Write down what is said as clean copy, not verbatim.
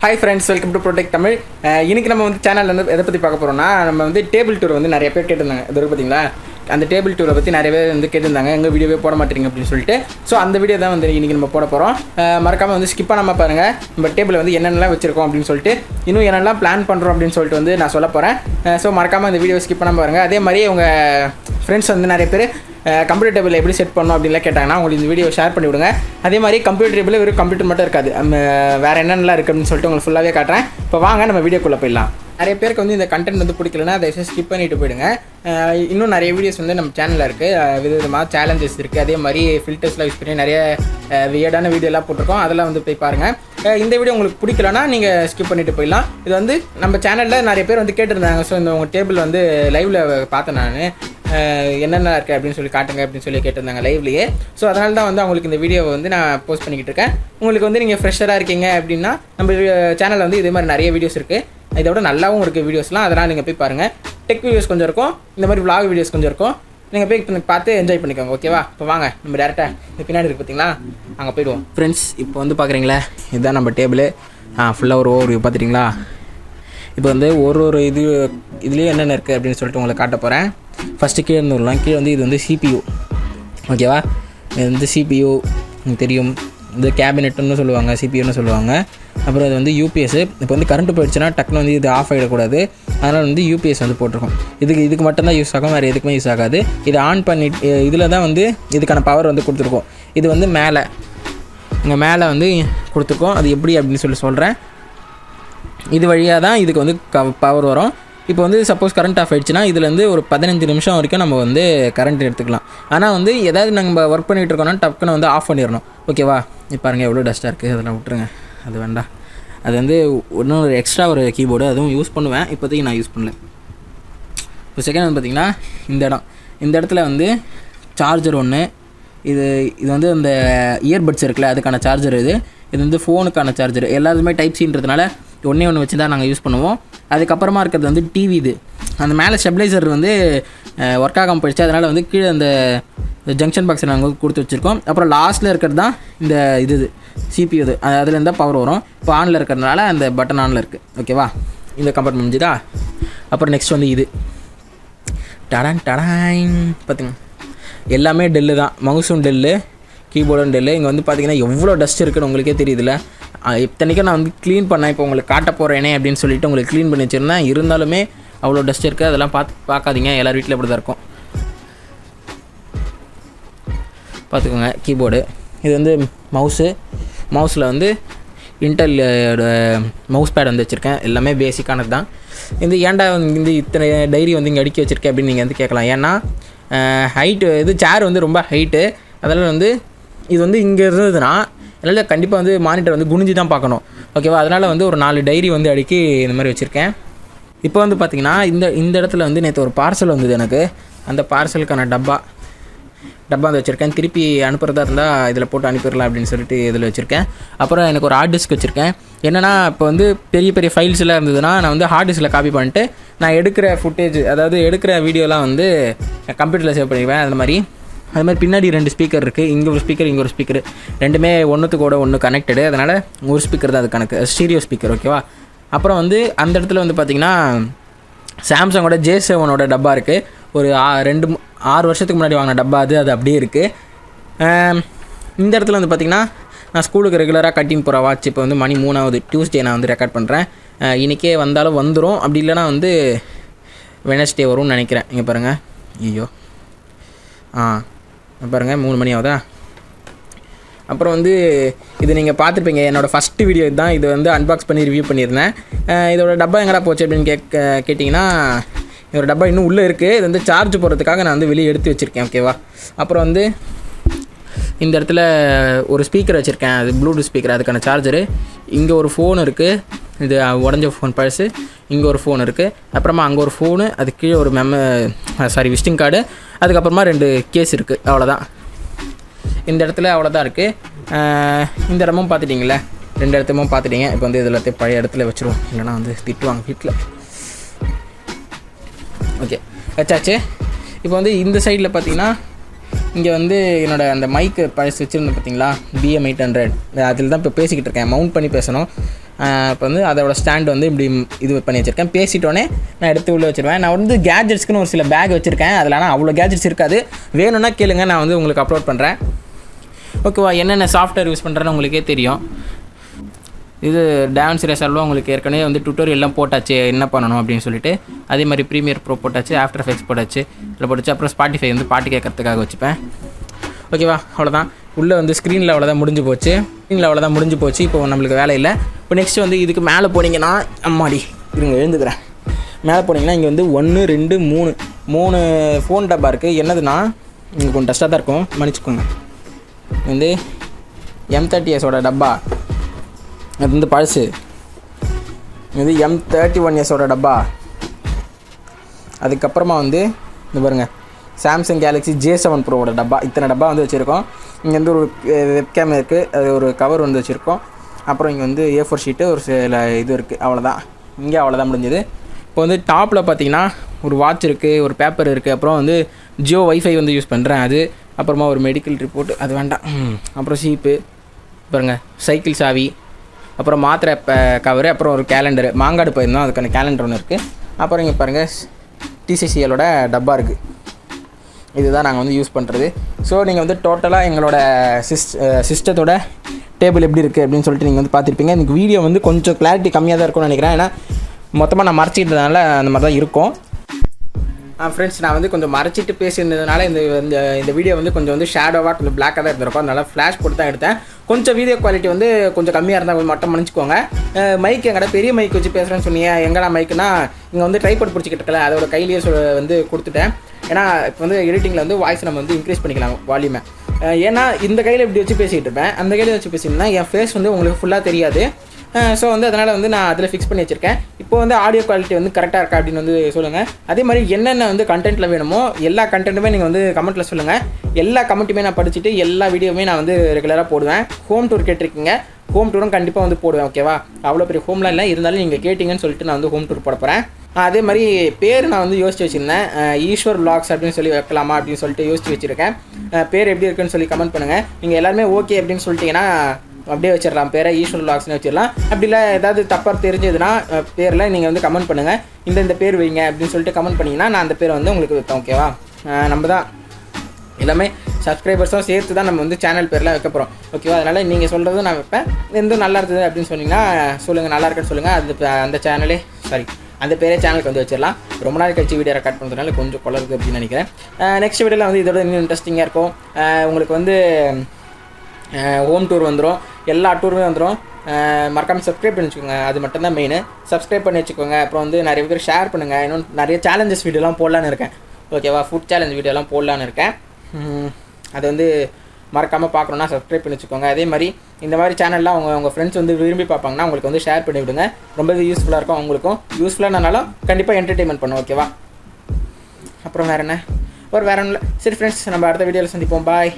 Hi friends, welcome to Protech Tamil. இன்னைக்கு நம்ம வந்து சேனல்ல வந்து எதை பத்தி பார்க்க போறோம்னா நம்ம வந்து டேபிள் டூர் வந்து நிறைய பேர் கேட்டிருந்தாங்க. இது பாத்தீங்களா அந்த டேபிள் டூரை பத்தி நிறைய பேர் வந்து கேட்டிருந்தாங்க. எங்க வீடியோவே போட மாட்டீங்க அப்படின்னு சொல்லிட்டு. சோ அந்த வீடியோ தான் வந்து இன்னைக்கு நம்ம போட போறோம். மறக்காம வந்து ஸ்கிப் பண்ணாம பாருங்க. நம்ம டேபிள் வந்து என்னென்னலாம் வச்சிருக்கோம் அப்படின்னு சொல்லிட்டு இன்னும் என்னென்னலாம் பிளான் பண்றோம் அப்படின்னு சொல்லிட்டு வந்து நான் சொல்ல போறேன். சோ மறக்காம இந்த வீடியோ ஸ்கிப் பண்ணாம பாருங்க. அதே மாதிரி உங்க ஃப்ரெண்ட்ஸ் வந்து நிறைய பேர் கம்ப்யூட்டர் டேபிள் எப்படி செட் பண்ணணும் அப்படின்லாம் கேட்டாங்கன்னா உங்களுக்கு இந்த வீடியோ ஷேர் பண்ணி விடுங்க. அதே மாதிரி கம்ப்யூட்டர் டேபிள் வெறும் கம்ப்யூட்டர் மட்டும் இருக்காது, வேறு என்னென்னலாம் இருக்குது அப்படின்னு சொல்லிட்டு உங்களுக்கு ஃபுல்லாகவே காட்டுறேன். இப்போ வாங்க நம்ம வீடியோக்குள்ளே போயிடலாம். நிறைய பேருக்கு வந்து இந்த கண்டென்ட் வந்து பிடிக்கலன்னா அதை ஸ்கிப் பண்ணிட்டு போயிடுங்க. இன்னும் நிறைய வீடியோஸ் வந்து நம்ம சேனலில் இருக்குது, விதவிதமாக சேலஞ்சஸ் இருக்குது. அதே மாதிரி ஃபில்டர்ஸ்லாம் யூஸ் பண்ணி நிறைய வியர்டான வீடியோலாம் போட்டிருக்கோம், அதெல்லாம் வந்து போய் பாருங்கள். இந்த வீடியோ உங்களுக்கு பிடிக்கலன்னா நீங்கள் ஸ்கிப் பண்ணிட்டு போயிடலாம். இது வந்து நம்ம சேனலில் நிறைய பேர் வந்து கேட்டிருந்தாங்க. ஸோ இந்த உங்கள் டேபிள் வந்து லைவில் பார்த்தேன் நான், என்னென்ன இருக்குது அப்படின்னு சொல்லி காட்டுங்க அப்படின்னு சொல்லி கேட்டிருந்தாங்க லைவ்லேயே. ஸோ அதனால தான் வந்து அவங்களுக்கு இந்த வீடியோவை வந்து நான் போஸ்ட் பண்ணிக்கிட்டு இருக்கேன். உங்களுக்கு வந்து நீங்கள் ஃப்ரெஷராக இருக்கீங்க அப்படின்னா நம்ம சேனலில் வந்து இதே மாதிரி நிறைய வீடியோஸ் இருக்குது, இதை விட நல்லாவும் இருக்குது வீடியோஸ்லாம். அதனால் நீங்கள் போய் பாருங்கள். டெக் வீடியோஸ் கொஞ்சம் இருக்கும், இந்த மாதிரி vlog வீடியோஸ் கொஞ்சம் இருக்கும். நீங்கள் போய் பார்த்து என்ஜாய் பண்ணிக்கோங்க, ஓகேவா? இப்போ வாங்க நம்ம டேரெக்டாக இந்த பின்னாடி இருக்குது பார்த்தீங்களா, அங்கே போய்டுவோம். ஃப்ரெண்ட்ஸ் இப்போ வந்து பார்க்குறீங்களா, இதுதான் நம்ம டேபிள். ஃபுல்லாக ஒரு ஓவர் வியூ பார்த்துட்டிங்களா? இப்போ வந்து ஒரு இதுலேயே என்னென்ன இருக்குது அப்படின்னு சொல்லிட்டு உங்களை காட்ட போகிறேன். ஃபஸ்ட்டு கீழே இருந்து வரலாம். கீழே வந்து இது வந்து CPU, ஓகேவா? இது வந்து CPU தெரியும், இது கேபினெட்டுன்னு சொல்லுவாங்க, CPUன்னு சொல்லுவாங்க. அப்புறம் இது வந்து UPS. இப்போ வந்து கரண்ட்டு போயிடுச்சுன்னா டக்குன்னு வந்து இது ஆஃப் ஆகிடக்கூடாது, அதனால் வந்து UPS வந்து போட்டிருக்கோம். இதுக்கு மட்டும்தான் யூஸ் ஆகும், வேறு எதுக்குமே யூஸ் ஆகாது. இதை ஆன் பண்ணி இதில் தான் வந்து இதுக்கான பவர் வந்து கொடுத்துருக்கோம். இது வந்து இங்கே மேலே வந்து கொடுத்துருக்கோம். அது எப்படி அப்படின்னு சொல்கிறேன். இது வழியாக தான் இதுக்கு வந்து பவர் வரும். இப்போ வந்து சப்போஸ் கரண்ட் ஆஃப் ஆகிடுச்சுன்னா இதுலேருந்து ஒரு 15 நிமிஷம் வரைக்கும் நம்ம வந்து கரண்ட் எடுத்துக்கலாம். ஆனால் வந்து எதாவது நம்ம ஒர்க் பண்ணிகிட்டு இருக்கோம்னா டக்குன்னு வந்து ஆஃப் பண்ணிடணும், ஓகேவா? இப்போ பாருங்கள் எவ்வளோ டஸ்ட்டாக இருக்குது, அதெல்லாம் விட்டுருங்க, அது வேண்டாம். அது வந்து இன்னும் ஒரு எக்ஸ்ட்ரா ஒரு கீபோர்டு, அதுவும் யூஸ் பண்ணுவேன், இப்போதைக்கு நான் யூஸ் பண்ணல. இப்போ செகண்ட் வந்து பார்த்திங்கன்னா இந்த இடத்துல வந்து சார்ஜர் ஒன்று, இது வந்து அந்த இயர்பட்ஸ் இருக்குல்ல அதுக்கான சார்ஜர். இது வந்து ஃபோனுக்கான சார்ஜர். எல்லாருமே டைப்-சின்றதுனால ஒன்று வச்சு தான் நாங்கள் யூஸ் பண்ணுவோம். அதுக்கப்புறமா இருக்கிறது வந்து டிவி. இது அந்த மேலே ஸ்டெபிளைசர் வந்து ஒர்க் ஆகாமல் போயிடுச்சு, அதனால் வந்து கீழே அந்த ஜங்ஷன் பாக்ஸை நாங்கள் கொடுத்து வச்சுருக்கோம். அப்புறம் லாஸ்ட்டில் இருக்கிறது தான் இந்த இது CPU. அதுலேருந்து தான் பவர் வரும். இப்போ ஆனில் இருக்கிறதுனால அந்த பட்டன் ஆனில் இருக்குது, ஓகேவா? இந்த கம்பார்ட்மெண்ட் முடிஞ்சுதா? அப்புறம் நெக்ஸ்ட் வந்து இது டடான் பார்த்திங்க, எல்லாமே டெல்லு தான். மவுஸும் டெல்லு, கீபோர்டும் டெல்லு. இங்கே வந்து பார்த்திங்கன்னா எவ்வளோ டஸ்ட் இருக்குன்னு உங்களுக்கே தெரியுதுல்ல. இத்தனைக்கும் நான் வந்து க்ளீன் பண்ணேன், இப்போ உங்களுக்கு காட்ட போகிறேனே அப்படின்னு சொல்லிட்டு உங்களுக்கு க்ளீன் பண்ணி வச்சுருந்தேன். இருந்தாலுமே அவ்வளோ டஸ்ட் இருக்குது, அதெல்லாம் பார்க்காதீங்க. எல்லோரும் வீட்டில் இப்படி தான் இருக்கும், பார்த்துக்கோங்க. கீபோர்டு இது வந்து மவுஸில் வந்து இன்டெல்லோட மவுஸ் பேட் வந்து வச்சுருக்கேன். எல்லாமே பேசிக்கானது தான். ஏன்டா வந்து இத்தனை டைரி வந்து இங்கே அடுக்கி வச்சுருக்கேன் அப்படின்னு நீங்கள் வந்து கேட்கலாம். ஏன்னா ஹைட்டு சேர் வந்து ரொம்ப ஹைட்டு, அதனால் வந்து இது வந்து இங்கே இருந்ததுன்னா அதனால் கண்டிப்பாக வந்து மானிட்டர் வந்து குனிஞ்சு தான் பார்க்கணும், ஓகேவா? அதனால் வந்து ஒரு 4 டைரி வந்து அடுக்கி இந்த மாதிரி வச்சுருக்கேன். இப்போ வந்து பார்த்திங்கன்னா இந்த இடத்துல வந்து நேற்று ஒரு பார்சல் வந்தது எனக்கு. அந்த பார்சலுக்கான டப்பா வந்து வச்சுருக்கேன். திருப்பி அனுப்புகிறதா இருந்தால் இதில் போட்டு அனுப்பிடலாம் அப்படின்னு சொல்லிட்டு இதில் வச்சுருக்கேன். அப்புறம் எனக்கு ஒரு ஹார்ட் டிஸ்க் வச்சுருக்கேன். என்னென்னா இப்போ வந்து பெரிய ஃபைல்ஸ் எல்லாம் இருந்ததுன்னா நான் வந்து ஹார்ட் டிஸ்கில் காப்பி பண்ணிட்டு நான் எடுக்கிற ஃபுட்டேஜ், அதாவது எடுக்கிற வீடியோலாம் வந்து கம்ப்யூட்டரில் சேவ் பண்ணிக்குவேன். அது மாதிரி பின்னாடி 2 ஸ்பீக்கர் இருக்குது. இங்கே ஒரு ஸ்பீக்கர், ரெண்டுமே ஒன்றுத்துக்கூட ஒன்று கனெக்டடு. அதனால் ஒரு ஸ்பீக்கர் தான் அது கணக்கு, ஸ்டீரியோ ஸ்பீக்கர், ஓகேவா? அப்புறம் வந்து அந்த இடத்துல வந்து பார்த்திங்கன்னா சாம்சங்கோட J7 டப்பா இருக்குது. ஒரு 6 வருஷத்துக்கு முன்னாடி வாங்கின டப்பா அது அப்படியே இருக்குது. இந்த இடத்துல வந்து பார்த்திங்கன்னா நான் ஸ்கூலுக்கு ரெகுலராக கட்டின்னு போகிற வாட்ச். இப்போ வந்து மணி 3ஆவது, டியூஸ்டே நான் வந்து ரெக்கார்ட் பண்ணுறேன். இன்றைக்கே வந்தாலும் வந்துடும், அப்படி இல்லைனா வந்து வெனஸ்டே வரும்னு நினைக்கிறேன். இங்கே பாருங்கள், ஐயோ பாருங்கள் 3 மணி ஆகுதா? அப்புறம் வந்து இது நீங்கள் பார்த்துருப்பீங்க, என்னோடய ஃபஸ்ட்டு வீடியோ இதுதான். இது வந்து அன்பாக்ஸ் பண்ணி ரிவ்யூ பண்ணியிருந்தேன். இதோட டப்பா எங்கடா போச்சு அப்படின்னு கேட்டிங்கன்னா இதோட டப்பா இன்னும் உள்ளே இருக்குது. இது வந்து சார்ஜ் போடுறதுக்காக நான் வந்து வெளியே எடுத்து வச்சுருக்கேன், ஓகேவா? அப்புறம் வந்து இந்த இடத்துல ஒரு ஸ்பீக்கர் வச்சுருக்கேன், அது ப்ளூடூத் ஸ்பீக்கர், அதுக்கான சார்ஜரு. இங்கே ஒரு ஃபோன் இருக்குது, இது உடஞ்ச ஃபோன் பழசு. இங்கே ஒரு ஃபோன் இருக்குது. அப்புறமா அங்கே ஒரு ஃபோனு, அது கீழே ஒரு விசிட்டிங் கார்டு. அதுக்கப்புறமா 2 கேஸ் இருக்குது, அவ்வளோதான். இந்த இடத்துல அவ்வளோதான் இருக்குது. இந்த இடமும் பார்த்துட்டிங்களே, 2 இடத்தையும் பார்த்துட்டிங்க. இப்போ வந்து இதில் பழைய இடத்துல வச்சுருவோம், இல்லைனா வந்து திட்டுவாங்க வீட்டில். ஓகே, வச்சாச்சு. இப்போ வந்து இந்த சைடில் பார்த்திங்கன்னா இங்கே வந்து என்னோடய அந்த மைக்கு பழசு வச்சுருந்தேன் பார்த்தீங்களா, BM800, அதில் தான் இப்போ பேசிக்கிட்டு இருக்கேன். மவுண்ட் பண்ணி பேசணும். இப்போ வந்து அதோட ஸ்டாண்டு வந்து இப்படி இது பண்ணி வச்சுருக்கேன். பேசிட்டோன்னே நான் எடுத்து உள்ளே வச்சுருவேன். நான் வந்து கேட்ஜெட்ஸ்க்குன்னு ஒரு சில பேக் வச்சுருக்கேன். அதில் ஆனால் அவ்வளோ கேட்ஜெட்ஸ் இருக்காது. வேணும்னா கேளுங்க, நான் வந்து உங்களுக்கு அப்லோட் பண்ணுறேன். ஓகேவா? என்னென்ன சாஃப்ட்வேர் யூஸ் பண்ணுறேன்னு உங்களுக்கே தெரியும். இது டான்ஸ் ரெசால்வோ உங்களுக்கு ஏற்கனவே வந்து டுட்டோரியல்லாம் போட்டாச்சு என்ன பண்ணணும் அப்படின்னு சொல்லிட்டு. அதே மாதிரி ப்ரீமியர் ப்ரோ போட்டாச்சு, ஆஃப்டர் எஃபெக்ட்ஸ் போட்டாச்சு, இதில் போட்டாச்சு. அப்புறம் ஸ்பாட்டிஃபை வந்து பாட்டு கேட்கறதுக்காக வச்சுப்பேன். ஓகேவா? அவ்வளோதான். உள்ளே வந்து ஸ்க்ரீனில் அவ்வளோதான் முடிஞ்சு போச்சு. இப்போ நம்மளுக்கு வேலை இல்லை. இப்போ நெக்ஸ்ட்டு வந்து இதுக்கு மேலே போனீங்கன்னா, அம்மாடி இருங்க எழுந்துக்கிறேன். மேலே போனீங்கன்னா இங்கே வந்து 1 2 3 ஃபோன் டப்பா இருக்குது. என்னதுன்னா இங்கே கொஞ்சம் டஸ்ட்டாக தான் இருக்கும், மன்னிச்சுக்கோங்க. வந்து M30S டப்பா, அது வந்து பழசு. இது M31S டப்பா. அதுக்கப்புறமா வந்து இந்த பாருங்கள் சாம்சங் கேலக்ஸி J7 ப்ரோவோட டப்பா. இத்தனை டப்பா வந்து வச்சுருக்கோம். இங்கே வந்து ஒரு வெப்கேம் இருக்குது, அது ஒரு கவர் வந்து வச்சுருக்கோம். அப்புறம் இங்கே வந்து A4 ஷீட்டு, ஒரு சில இது இருக்குது. அவ்வளோதான், இங்கே அவ்வளோதான் முடிஞ்சது. இப்போ வந்து டாப்பில் பார்த்தீங்கன்னா ஒரு வாட்ச் இருக்குது, ஒரு பேப்பர் இருக்குது. அப்புறம் வந்து ஜியோ வைஃபை வந்து யூஸ் பண்ணுறேன் அது. அப்புறமா ஒரு மெடிக்கல் ரிப்போர்ட், அது வேண்டாம். அப்புறம் சீப்பு பாருங்கள், சைக்கிள் சாவி, அப்புறம் மாத்திரை கவரு, அப்புறம் ஒரு கேலண்டரு. மாங்காடு போயிருந்தோம், அதுக்கான கேலண்டர் ஒன்று இருக்குது. அப்புறம் இங்கே பாருங்கள் TCCLோட டப்பா இருக்குது. இதுதான் நாங்கள் வந்து யூஸ் பண்ணுறது. ஸோ நீங்கள் வந்து டோட்டலாக எங்களோட சிஸ்டத்தோட டேபிள் எப்படி இருக்குது அப்படின்னு சொல்லிட்டு நீங்கள் வந்து பார்த்துருப்பீங்க. எனக்கு வீடியோ வந்து கொஞ்சம் கிளாரிட்டி கம்மியாக தான் இருக்கும்னு நினைக்கிறேன். ஏன்னா மொத்தமாக நான் மறைச்சிட்டதுனால அந்த மாதிரி தான் இருக்கும். ஃப்ரெண்ட்ஸ், நான் வந்து கொஞ்சம் மறைச்சிட்டு பேசியிருந்ததுனால இந்த வீடியோ வந்து கொஞ்சம் வந்து ஷேடோவாக கொஞ்சம் பிளாக்காக தான் இருந்திருக்கும். அதனால் ஃப்ளாஷ் போட்டு தான் எடுத்தேன். கொஞ்சம் வீடியோ குவாலிட்டி வந்து கொஞ்சம் கம்மியாக இருந்தால் மட்டும் மன்னிச்சுக்கோங்க. மைக் எங்கடா பெரிய மைக் வச்சு பேசுகிறேன்னு சொன்னீங்க. எங்கடா மைக்குனா இங்கே வந்து ட்ரைபாட் பிடிச்சிக்கிட்டு இருக்கல, அதோட கையிலேயே வந்து கொடுத்துட்டேன். ஏன்னா இப்போ வந்து எடிட்டிங்கில் வந்து வாய்ஸ் நம்ம வந்து இன்க்ரீஸ் பண்ணிக்கலாம் வால்யூமை. ஏன்னா இந்த கையில் இப்படி வச்சு பேசிகிட்டு இருப்பேன், அந்த கையில் வச்சு பேசியிருந்தா என் ஃபேஸ் வந்து உங்களுக்கு ஃபுல்லாக தெரியாது. ஸோ வந்து அதனால் வந்து நான் அதில் ஃபிக்ஸ் பண்ணி வச்சுருக்கேன். இப்போ வந்து ஆடியோ குவாலிட்டி வந்து கரெக்டாக இருக்கா அப்படின்னு வந்து சொல்லுங்கள். அதே மாதிரி என்னென்ன வந்து கண்டென்ட்டில் வேணுமோ எல்லா கண்டென்ட்டுமே நீங்கள் வந்து கமெண்ட்டில் சொல்லுங்கள். எல்லா கமெண்ட்டுமே நான் படிச்சுட்டு எல்லா வீடியோவுமே நான் வந்து ரெகுலராக போடுவேன். ஹோம் டூர் கேட்டிருக்கீங்க, ஹோம் டூரும் கண்டிப்பாக வந்து போடுவேன். ஓகேவா? அவ்வளோ பெரிய ஹோம்லாம் இல்லை, இருந்தாலும் நீங்கள் கேட்டிங்கன்னு சொல்லிட்டு நான் வந்து ஹோம் டூர் போட போகிறேன். அதே மாதிரி பேர் நான் வந்து யோசிச்சு வச்சுருந்தேன். ஈஸ்வர் vlogs அப்படின்னு சொல்லி வைக்கலாமா அப்படின்னு சொல்லிட்டு யோசிச்சு வச்சுருக்கேன். பேர் எப்படி இருக்குன்னு சொல்லி கமெண்ட் பண்ணுங்கள். நீங்கள் எல்லாருமே ஓகே அப்படின்னு சொல்லிட்டீங்கன்னா அப்படியே வச்சிடலாம், பேரை ஈஸ்வர் vlogsனு வச்சிடலாம். அப்படி இல்லை ஏதாவது தப்பாக தெரிஞ்சதுன்னா பேரில் நீங்கள் வந்து கமெண்ட் பண்ணுங்கள், இந்த பேர் வைங்க அப்படின்னு சொல்லிட்டு கமெண்ட் பண்ணிங்கன்னா நான் அந்த பேரை வந்து உங்களுக்கு வைப்பேன். ஓகேவா? நம்ம தான் எல்லாமே சப்ஸ்கிரைபர்ஸும் சேர்த்து தான் நம்ம வந்து சேனல் பேர்லாம் வைக்க போகிறோம். ஓகேவா? அதனால் நீங்கள் சொல்கிறதும் நான் வைப்பேன். எந்த நல்லா இருக்குது அப்படின்னு சொன்னீங்கன்னா சொல்லுங்கள், நல்லா இருக்குன்னு சொல்லுங்கள். அந்த பேரே சேனலுக்கு வந்து வச்சிடலாம். ரொம்ப நாள் கழிச்சு வீடியோ ரெக்கார்ட் பண்ணுறதுனால கொஞ்சம் குளருது அப்படின்னு நினைக்கிறேன். நெக்ஸ்ட் வீடியோவில் வந்து இதோட இன்னும் இன்ட்ரெஸ்டிங்காக இருக்கும். உங்களுக்கு வந்து ஹோம் டூர் வந்துடும், எல்லா டூருமே வந்துடும். மறக்காமல் சப்ஸ்கிரைப் பண்ணி வச்சுக்கோங்க, அது மட்டும்தான் மெயின். சப்ஸ்கிரைப் பண்ணி வச்சுக்கோங்க. அப்புறம் வந்து நிறைய பேர் ஷேர் பண்ணுங்கள். இன்னும் நிறைய சேலஞ்சஸ் வீடியோலாம் போடலான்னு இருக்கேன். ஓகேவா? ஃபுட் சேலஞ்ச் வீடியோலாம் போடலான்னு இருக்கேன். அது வந்து மறக்காமல் பார்க்கணுன்னா சப்ஸ்கிரைப் பண்ணி வச்சுக்கோங்க. அதே மாதிரி இந்த மாதிரி சேனல்லாம் உங்கள் ஃப்ரெண்ட்ஸ் வந்து விரும்பி பார்ப்பாங்கன்னா உங்களுக்கு வந்து ஷேர் பண்ணி விடுங்க. ரொம்பவே யூஸ்ஃபுல்லாக இருக்கும். அவங்களுக்கும் யூஸ்ஃபுல்லானாலும் கண்டிப்பாக என்டர்டெயின்மெண்ட் பண்ணும். ஓகேவா? அப்புறம் வேறு என்ன? வேறு ஒன்றும் இல்லை. சரி ஃப்ரெண்ட்ஸ், நம்ம அடுத்த வீடியோவில் சந்திப்போம். பாய்.